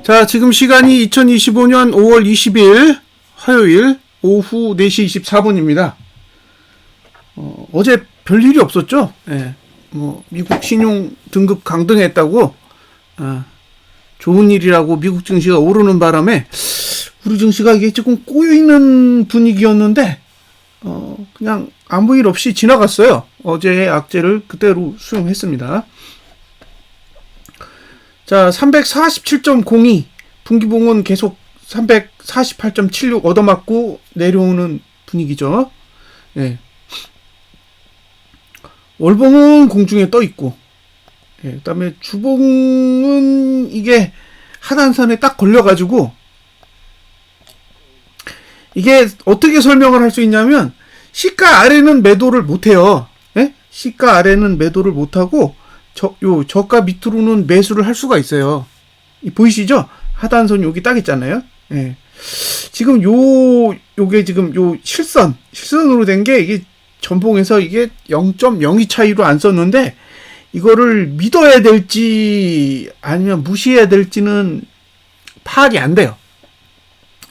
자, 지금 시간이 2025년 5월 20일 화요일 오후 4시 24분입니다. 어제 별일이 없었죠? 예. 미국 신용 등급 강등했다고, 좋은 일이라고 미국 증시가 오르는 바람에 우리 증시가 이게 조금 꼬여있는 분위기였는데, 그냥 아무 일 없이 지나갔어요. 어제의 악재를 그대로 수용했습니다. 자, 347.02 분기봉은 계속 348.76 얻어맞고 내려오는 분위기죠. 예. 월봉은 공중에 떠 있고, 예. 그다음에 주봉은 이게 하단선에 딱 걸려가지고, 이게 어떻게 설명을 할 수 있냐면, 시가 아래는 매도를 못해요. 예? 시가 아래는 매도를 못하고, 저가 밑으로는 매수를 할 수가 있어요. 보이시죠? 하단선이 여기 딱 있잖아요. 예. 지금 요게 지금 실선으로 된 게 이게 전봉에서 이게 0.02 차이로 안 썼는데, 이거를 믿어야 될지 아니면 무시해야 될지는 파악이 안 돼요.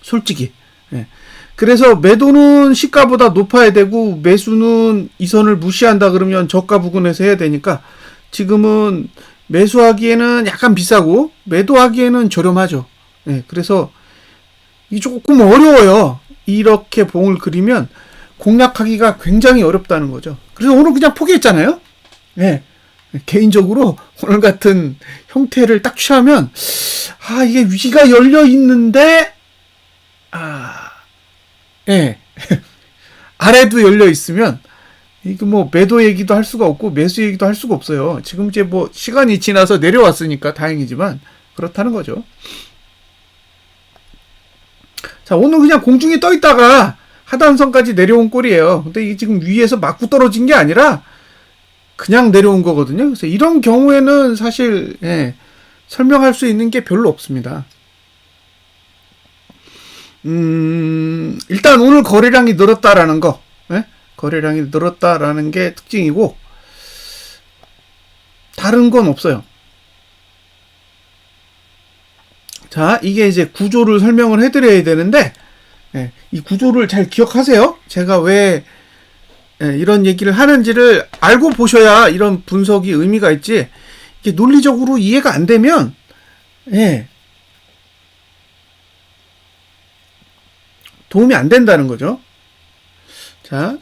솔직히. 예. 그래서 매도는 시가보다 높아야 되고, 매수는 이 선을 무시한다 그러면 저가 부근에서 해야 되니까, 지금은 매수하기에는 약간 비싸고 매도하기에는 저렴하죠. 예, 그래서 이 조금 어려워요. 이렇게 봉을 그리면 공략하기가 굉장히 어렵다는 거죠. 그래서 오늘 그냥 포기했잖아요. 예, 개인적으로 오늘 같은 형태를 딱 취하면 이게 위가 열려 있는데 예 아래도 열려 있으면 이게 매도 얘기도 할 수가 없고 매수 얘기도 할 수가 없어요. 지금 이제 시간이 지나서 내려왔으니까 다행이지만 그렇다는 거죠. 자, 오늘 그냥 공중에 떠 있다가 하단선까지 내려온 꼴이에요. 근데 이게 지금 위에서 맞고 떨어진 게 아니라 그냥 내려온 거거든요. 그래서 이런 경우에는 사실 설명할 수 있는 게 별로 없습니다. 일단 오늘 거래량이 늘었다라는 거. 거래량이 늘었다라는 게 특징이고, 다른 건 없어요. 자, 이게 이제 구조를 설명을 해드려야 되는데, 이 구조를 잘 기억하세요. 제가 왜 이런 얘기를 하는지를 알고 보셔야 이런 분석이 의미가 있지, 이게 논리적으로 이해가 안 되면, 도움이 안 된다는 거죠. 자,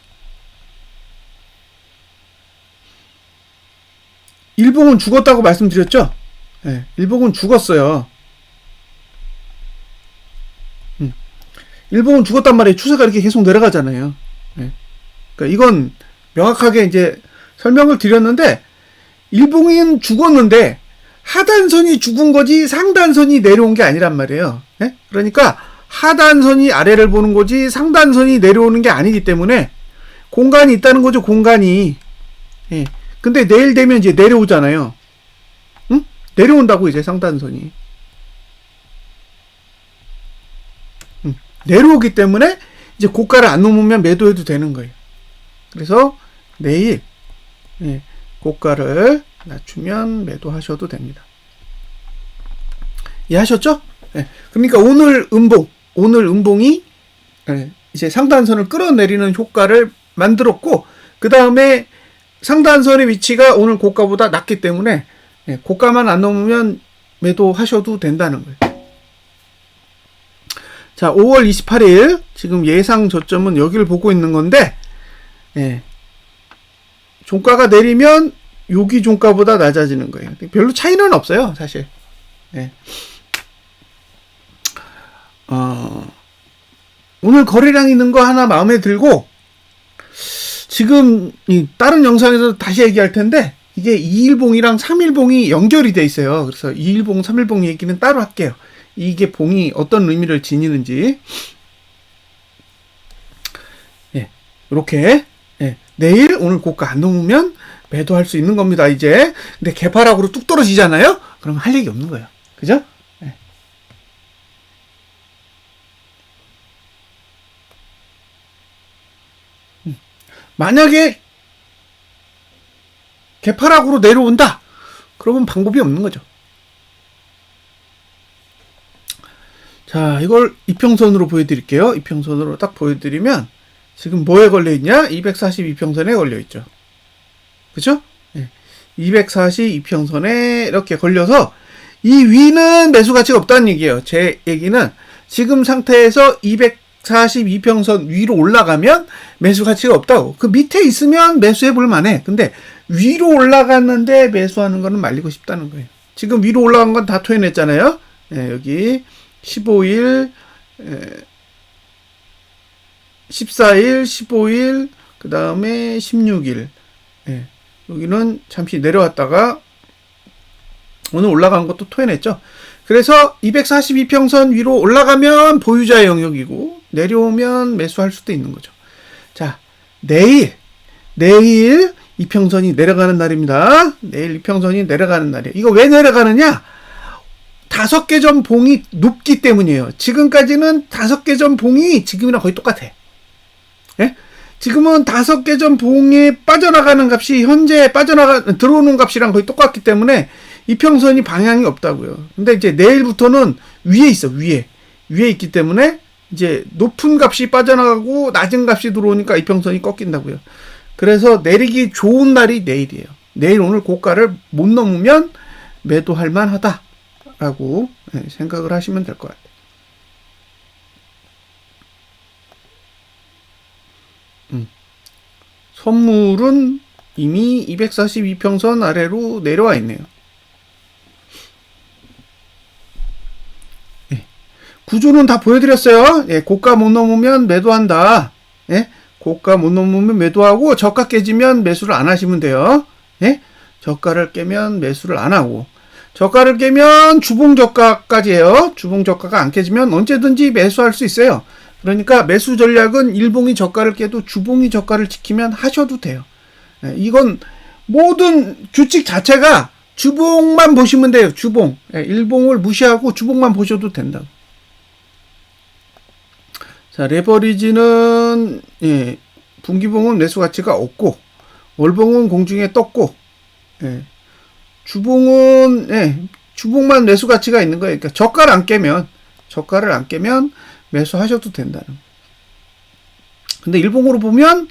일봉은 죽었다고 말씀드렸죠? 일봉은 죽었어요. 일봉은 죽었단 말이에요. 추세가 이렇게 계속 내려가잖아요. 그러니까 이건 명확하게 이제 설명을 드렸는데, 일봉은 죽었는데 하단선이 죽은 거지 상단선이 내려온 게 아니란 말이에요. 그러니까 하단선이 아래를 보는 거지 상단선이 내려오는 게 아니기 때문에 공간이 있다는 거죠. 공간이. 근데 내일 되면 이제 내려오잖아요. 응? 내려온다고 이제 상단선이. 내려오기 때문에 이제 고가를 안 넘으면 매도해도 되는 거예요. 그래서 내일 고가를 낮추면 매도하셔도 됩니다. 이해하셨죠? 그러니까 오늘 음봉이 이제 상단선을 끌어내리는 효과를 만들었고, 그 다음에 상단선의 위치가 오늘 고가보다 낮기 때문에 고가만 안 넘으면 매도하셔도 된다는 거예요. 자, 5월 28일 지금 예상 저점은 여기를 보고 있는 건데, 종가가 내리면 여기 종가보다 낮아지는 거예요. 별로 차이는 없어요, 사실. 오늘 거래량 있는 거 하나 마음에 들고, 지금 다른 영상에서 다시 얘기할 텐데, 이게 2일봉이랑 3일봉이 연결이 돼 있어요. 그래서 2일봉, 3일봉 얘기는 따로 할게요. 이게 봉이 어떤 의미를 지니는지. 이렇게 내일 오늘 고가 안 넘으면 매도할 수 있는 겁니다. 이제 근데 개파락으로 뚝 떨어지잖아요. 그러면 할 얘기 없는 거예요. 그죠? 만약에 개파락으로 내려온다, 그러면 방법이 없는 거죠. 자, 이걸 이평선으로 보여드릴게요. 이평선으로 딱 보여드리면 지금 뭐에 걸려있냐? 242평선에 걸려있죠. 그쵸? 네. 242평선에 이렇게 걸려서 이 위는 매수 가치가 없다는 얘기예요. 제 얘기는 지금 상태에서 242평선 위로 올라가면 매수 가치가 없다고. 그 밑에 있으면 매수해 볼 만해. 근데 위로 올라갔는데 매수하는 거는 말리고 싶다는 거예요. 지금 위로 올라간 건 다 토해냈잖아요. 네, 여기 15일, 14일, 15일, 그 다음에 16일. 네, 여기는 잠시 내려왔다가 오늘 올라간 것도 토해냈죠. 그래서 242평선 위로 올라가면 보유자의 영역이고 내려오면 매수할 수도 있는 거죠. 자, 내일 이평선이 내려가는 날입니다. 내일 이평선이 내려가는 날이에요. 이거 왜 내려가느냐? 5개 전 봉이 높기 때문이에요. 지금까지는 5개 전 봉이 지금이랑 거의 똑같아. 예? 지금은 5개 전 봉에 빠져나가는 값이 현재 들어오는 값이랑 거의 똑같기 때문에 이평선이 방향이 없다고요. 근데 이제 내일부터는 위에 있어, 위에 있기 때문에 이제 높은 값이 빠져나가고 낮은 값이 들어오니까 이평선이 꺾인다고요. 그래서 내리기 좋은 날이 내일이에요. 내일 오늘 고가를 못 넘으면 매도할 만하다라고 생각을 하시면 될 것 같아요. 선물은 이미 242평선 아래로 내려와 있네요. 구조는 다 보여드렸어요. 고가 못 넘으면 매도한다. 고가 못 넘으면 매도하고 저가 깨지면 매수를 안 하시면 돼요. 저가를 깨면 매수를 안 하고 저가를 깨면 주봉 저가까지 해요. 주봉 저가가 안 깨지면 언제든지 매수할 수 있어요. 그러니까 매수 전략은 일봉이 저가를 깨도 주봉이 저가를 지키면 하셔도 돼요. 이건 모든 규칙 자체가 주봉만 보시면 돼요. 주봉. 일봉을 무시하고 주봉만 보셔도 된다고. 자, 레버리지는 분기봉은 매수 가치가 없고 월봉은 공중에 떴고 주봉은 주봉만 매수 가치가 있는 거예요. 그러니까 저가를 안 깨면 매수하셔도 된다는. 근데 일봉으로 보면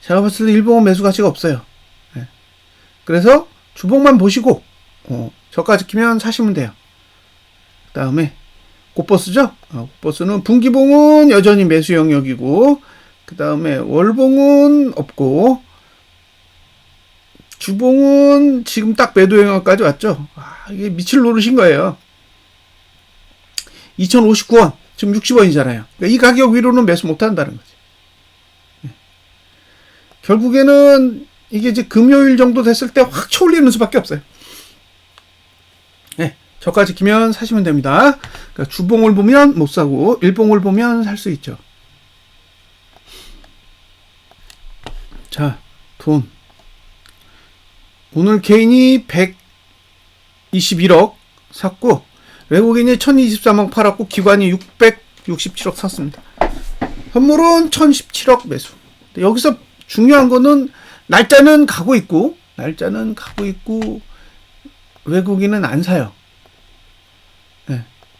제가 봤을 때 일봉은 매수 가치가 없어요. 그래서 주봉만 보시고 저가 지키면 사시면 돼요. 그 다음에 곧버스죠. 곧버스는 분기봉은 여전히 매수 영역이고 그 다음에 월봉은 없고 주봉은 지금 딱 매도 영역까지 왔죠. 이게 미칠 노릇인 거예요. 2059원 지금 60원이잖아요. 그러니까 이 가격 위로는 매수 못한다는 거지. 결국에는 이게 이제 금요일 정도 됐을 때 확 쳐올리는 수밖에 없어요. 저가 지키면 사시면 됩니다. 그러니까 주봉을 보면 못 사고 일봉을 보면 살 수 있죠. 자, 돈. 오늘 개인이 121억 샀고 외국인이 1023억 팔았고 기관이 667억 샀습니다. 선물은 1017억 매수. 여기서 중요한 거는 날짜는 가고 있고 외국인은 안 사요.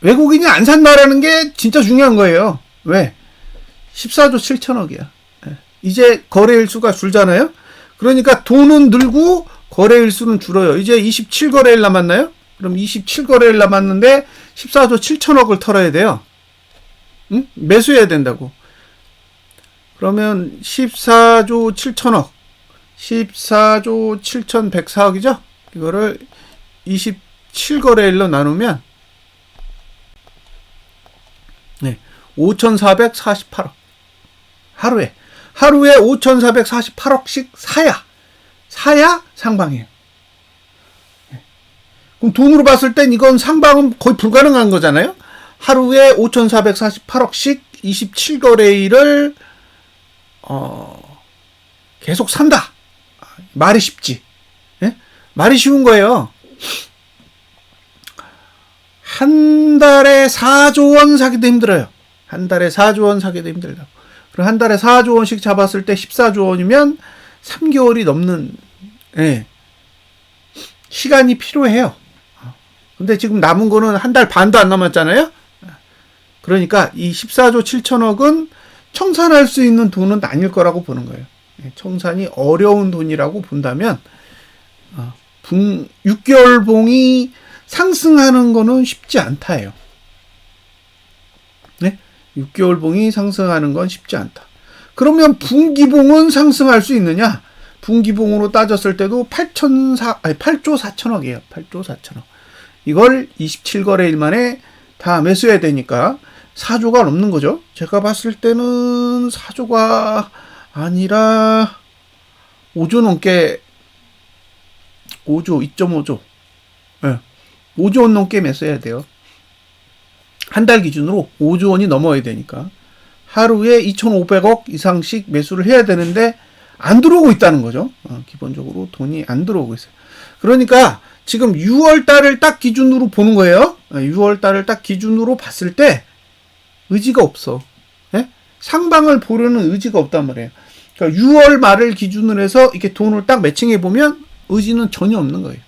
외국인이 안 산다라는 게 진짜 중요한 거예요. 왜? 14조 7천억이야. 이제 거래일수가 줄잖아요. 그러니까 돈은 늘고 거래일수는 줄어요. 이제 27거래일 남았나요? 그럼 27거래일 남았는데 14조 7천억을 털어야 돼요. 응? 매수해야 된다고. 그러면 14조 7천억 14조 7,104억이죠? 이거를 27거래일로 나누면 5,448억. 하루에 5,448억씩 사야 상방이에요. 그럼 돈으로 봤을 땐 이건 상방은 거의 불가능한 거잖아요. 하루에 5,448억씩 27거래일을 계속 산다. 말이 쉽지. 말이 쉬운 거예요. 한 달에 4조 원 사기도 힘들어요. 한 달에 4조 원 사기도 힘들다고. 그럼 한 달에 4조 원씩 잡았을 때 14조 원이면 3개월이 넘는 시간이 필요해요. 근데 지금 남은 거는 한 달 반도 안 남았잖아요. 그러니까 이 14조 7천억은 청산할 수 있는 돈은 아닐 거라고 보는 거예요. 청산이 어려운 돈이라고 본다면 6개월 봉이 상승하는 거는 쉽지 않다예요. 네? 6개월 봉이 상승하는 건 쉽지 않다. 그러면 분기봉은 상승할 수 있느냐? 분기봉으로 따졌을 때도 8조 4천억이에요. 8조 4천억. 이걸 27거래일 만에 다 매수해야 되니까 4조가 넘는 거죠. 제가 봤을 때는 4조가 아니라 5조 넘게 5조, 2.5조. 네. 5조 원 넘게 매수해야 돼요. 한 달 기준으로 5조 원이 넘어야 되니까. 하루에 2,500억 이상씩 매수를 해야 되는데 안 들어오고 있다는 거죠. 기본적으로 돈이 안 들어오고 있어요. 그러니까 지금 6월 달을 딱 기준으로 보는 거예요. 6월 달을 딱 기준으로 봤을 때 의지가 없어. 예? 상방을 보려는 의지가 없단 말이에요. 그러니까 6월 말을 기준으로 해서 이렇게 돈을 딱 매칭해 보면 의지는 전혀 없는 거예요.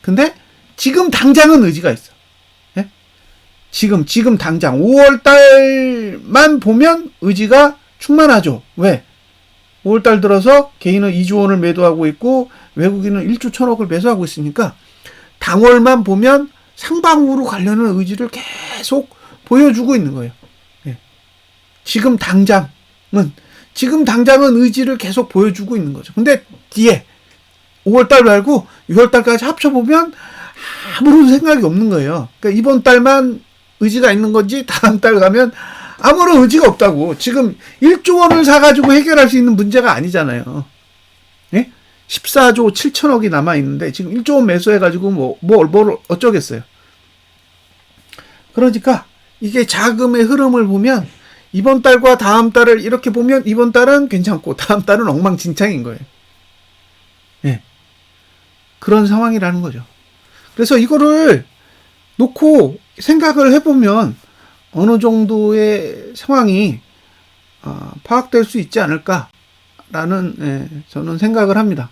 근데 지금 당장은 의지가 있어. 예? 지금 당장 5월 달만 보면 의지가 충만하죠. 왜? 5월 달 들어서 개인은 2조 원을 매도하고 있고 외국인은 1조 1천억을 매수하고 있으니까 당월만 보면 상방으로 가려는 의지를 계속 보여주고 있는 거예요. 예. 지금 당장은 의지를 계속 보여주고 있는 거죠. 근데 뒤에 5월달 말고 6월달까지 합쳐보면 아무런 생각이 없는 거예요. 그러니까 이번 달만 의지가 있는 건지 다음 달 가면 아무런 의지가 없다고. 지금 1조 원을 사가지고 해결할 수 있는 문제가 아니잖아요. 예? 14조 7천억이 남아있는데 지금 1조 원 매수해가지고 뭘 어쩌겠어요. 그러니까 이게 자금의 흐름을 보면 이번 달과 다음 달을 이렇게 보면 이번 달은 괜찮고 다음 달은 엉망진창인 거예요. 예. 그런 상황이라는 거죠. 그래서 이거를 놓고 생각을 해보면 어느 정도의 상황이 파악될 수 있지 않을까라는 저는 생각을 합니다.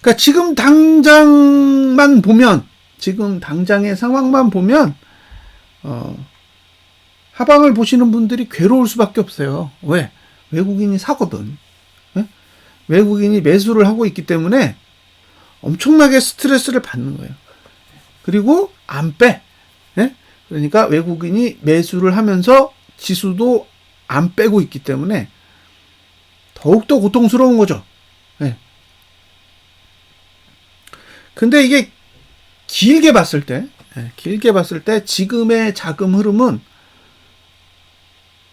그러니까 지금 당장만 보면 지금 당장의 상황만 보면 하방을 보시는 분들이 괴로울 수밖에 없어요. 왜? 외국인이 사거든. 예? 외국인이 매수를 하고 있기 때문에 엄청나게 스트레스를 받는 거예요. 그리고 안 빼. 예? 그러니까 외국인이 매수를 하면서 지수도 안 빼고 있기 때문에 더욱더 고통스러운 거죠. 예. 근데 이게 길게 봤을 때 지금의 자금 흐름은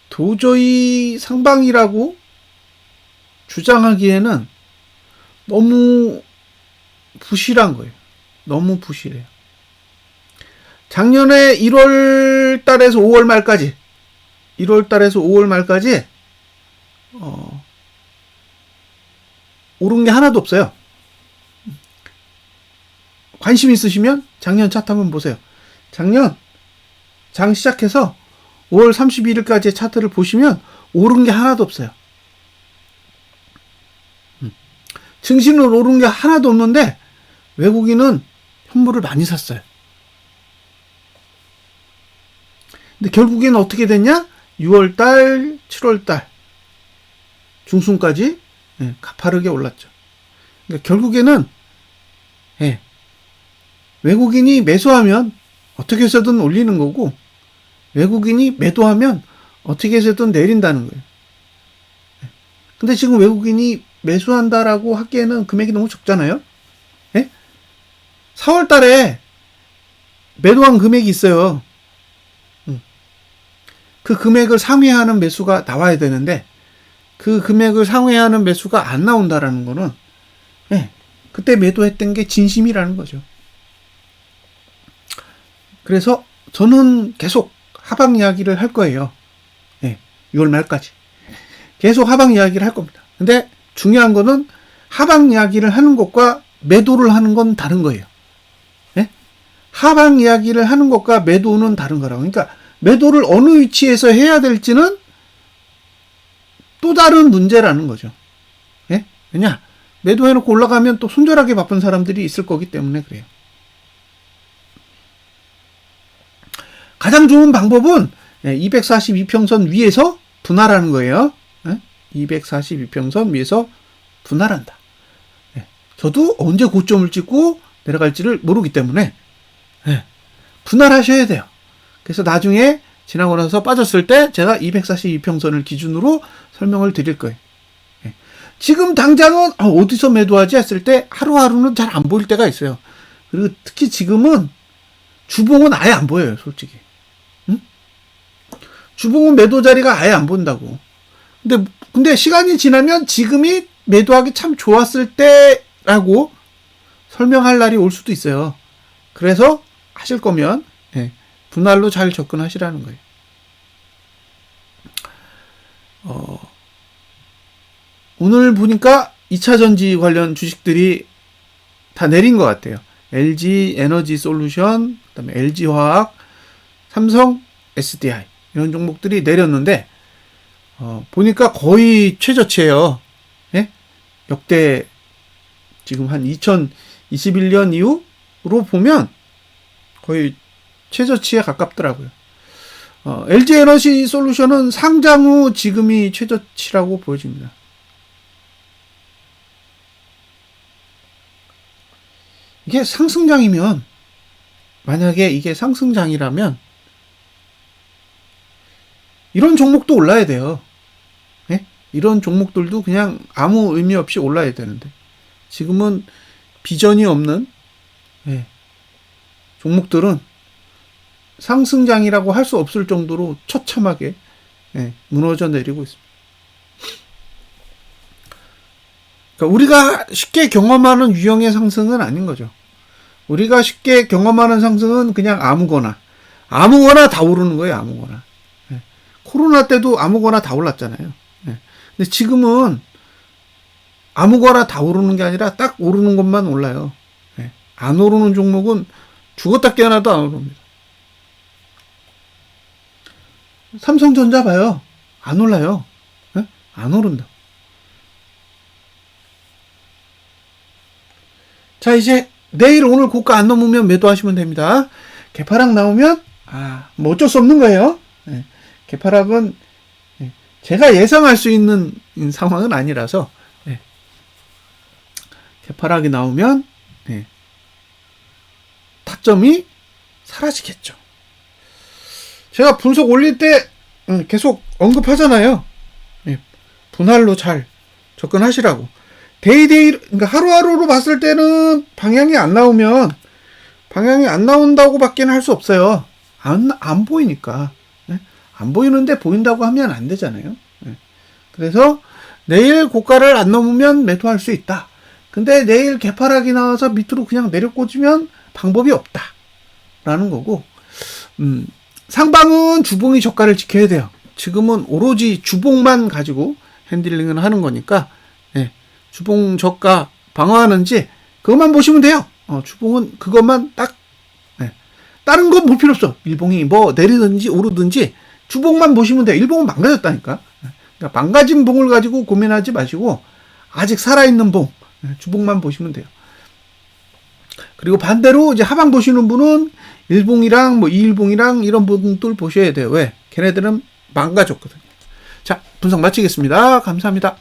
도저히 상방이라고 주장하기에는 너무 부실한 거예요. 너무 부실해요. 작년에 1월 달에서 5월 말까지 오른 게 하나도 없어요. 관심 있으시면 작년 차트 한번 보세요. 작년 장 시작해서 5월 31일까지의 차트를 보시면 오른 게 하나도 없어요. 증시는 오른 게 하나도 없는데 외국인은 현물을 많이 샀어요. 근데 결국에는 어떻게 됐냐? 6월달, 7월달 중순까지 가파르게 올랐죠. 그러니까 결국에는 외국인이 매수하면 어떻게 해서든 올리는 거고 외국인이 매도하면 어떻게 해서든 내린다는 거예요. 근데 지금 외국인이 매수한다라고 하기에는 금액이 너무 적잖아요. 4월 달에 매도한 금액이 있어요. 그 금액을 상회하는 매수가 나와야 되는데 그 금액을 상회하는 매수가 안 나온다라는 거는 그때 매도했던 게 진심이라는 거죠. 그래서 저는 계속 하방 이야기를 할 거예요. 6월 말까지. 계속 하방 이야기를 할 겁니다. 근데 중요한 거는 하방 이야기를 하는 것과 매도를 하는 건 다른 거예요. 하방 이야기를 하는 것과 매도는 다른 거라고. 그러니까 매도를 어느 위치에서 해야 될지는 또 다른 문제라는 거죠. 왜냐? 매도해놓고 올라가면 또 손절하기 바쁜 사람들이 있을 거기 때문에 그래요. 가장 좋은 방법은 242평선 위에서 분할하는 거예요. 242평선 위에서 분할한다. 저도 언제 고점을 찍고 내려갈지를 모르기 때문에 분할하셔야 돼요. 그래서 나중에 지나고 나서 빠졌을 때 제가 242평선을 기준으로 설명을 드릴 거예요. 지금 당장은 어디서 매도하지 했을 때 하루하루는 잘 안 보일 때가 있어요. 그리고 특히 지금은 주봉은 아예 안 보여요, 솔직히. 응? 주봉은 매도 자리가 아예 안 보인다고. 근데 시간이 지나면 지금이 매도하기 참 좋았을 때라고 설명할 날이 올 수도 있어요. 그래서 하실 거면 분할로 잘 접근하시라는 거예요. 오늘 보니까 2차전지 관련 주식들이 다 내린 것 같아요. LG 에너지 솔루션, 그다음에 LG 화학, 삼성 SDI 이런 종목들이 내렸는데 보니까 거의 최저치예요. 역대 지금 한 2021년 이후로 보면 거의 최저치에 가깝더라고요. LG 에너지 솔루션은 상장 후 지금이 최저치라고 보여집니다. 이게 상승장이면, 만약에 이게 상승장이라면 이런 종목도 올라야 돼요. 이런 종목들도 그냥 아무 의미 없이 올라야 되는데 지금은 비전이 없는 종목들은 상승장이라고 할 수 없을 정도로 처참하게 무너져 내리고 있습니다. 그러니까 우리가 쉽게 경험하는 유형의 상승은 아닌 거죠. 우리가 쉽게 경험하는 상승은 그냥 아무거나 다 오르는 거예요. 아무거나. 코로나 때도 아무거나 다 올랐잖아요. 근데 지금은 아무거나 다 오르는 게 아니라 딱 오르는 것만 올라요. 안 오르는 종목은 죽었다 깨어나도 안 오릅니다. 삼성전자 봐요. 안 올라요. 안 오른다. 자, 이제 내일 오늘 고가 안 넘으면 매도하시면 됩니다. 개파락 나오면 뭐 어쩔 수 없는 거예요. 개파락은 제가 예상할 수 있는 상황은 아니라서 개파락이 나오면 타점이 사라지겠죠. 제가 분석 올릴 때 계속 언급하잖아요. 분할로 잘 접근하시라고. 데이데이, 그러니까 하루하루로 봤을 때는 방향이 안 나온다고 밖에는 할 수 없어요. 안 보이니까. 안 보이는데 보인다고 하면 안 되잖아요. 그래서 내일 고가를 안 넘으면 매도할 수 있다. 근데 내일 개파락이 나와서 밑으로 그냥 내려 꽂으면 방법이 없다. 라는 거고, 상방은 주봉이 저가를 지켜야 돼요. 지금은 오로지 주봉만 가지고 핸들링을 하는 거니까, 주봉 저가 방어하는지 그것만 보시면 돼요. 주봉은 그것만 딱, 다른 건 볼 필요 없어. 일봉이 뭐 내리든지 오르든지 주봉만 보시면 돼요. 일봉은 망가졌다니까. 그러니까 망가진 봉을 가지고 고민하지 마시고 아직 살아있는 봉, 주봉만 보시면 돼요. 그리고 반대로 이제 하방 보시는 분은 일봉이랑 뭐 이일봉이랑 이런 봉들 보셔야 돼요. 왜? 걔네들은 망가졌거든요. 자, 분석 마치겠습니다. 감사합니다.